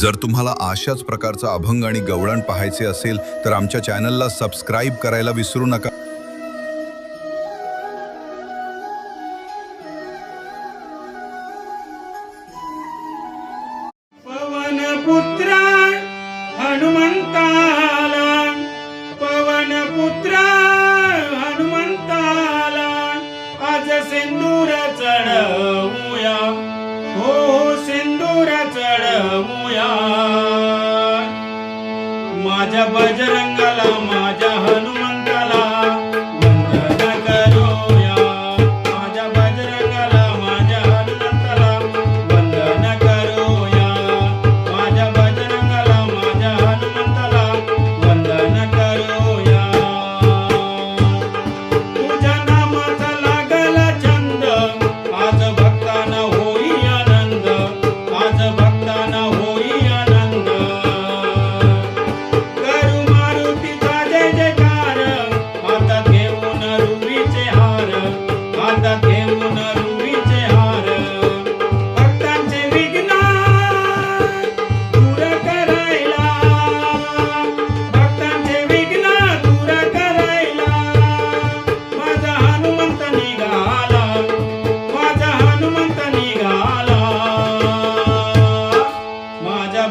जर तुम्हाला अशाच प्रकारचा अभंग आणि गवळण पाहायचे असेल तर आमच्या चॅनलला सबस्क्राईब करायला विसरू नका। पवन पुत्र हनुमंताला, पवन पुत्र हनुमंताला, आज सिंदूर चढवूया, हो सिंदूर चढवूया। माझ्या बजरंगाला, माझ्या हनुमंताला वंदन करूया, माझ्या बजरंगाला, माझ्या हनुमंताला वंदन करूया, माझ्या बजरंगाला, माझ्या हनुमंताला वंदन करूया। तुझ्या नामाचा लागला छंद, आज भक्तांना होई आनंद, आज भक्तांना होई आनंद। करू मारुतीचा जय जयकार, हातात घेऊन रुवीचे हार, हातात घेऊन रुवीचे हार। भक्तांचे विघ्न दूर करायला, भक्तांचे विघ्न दूर करायला माझा हनुमंत निघाला, माझा हनुमंत निघाला। माझ्या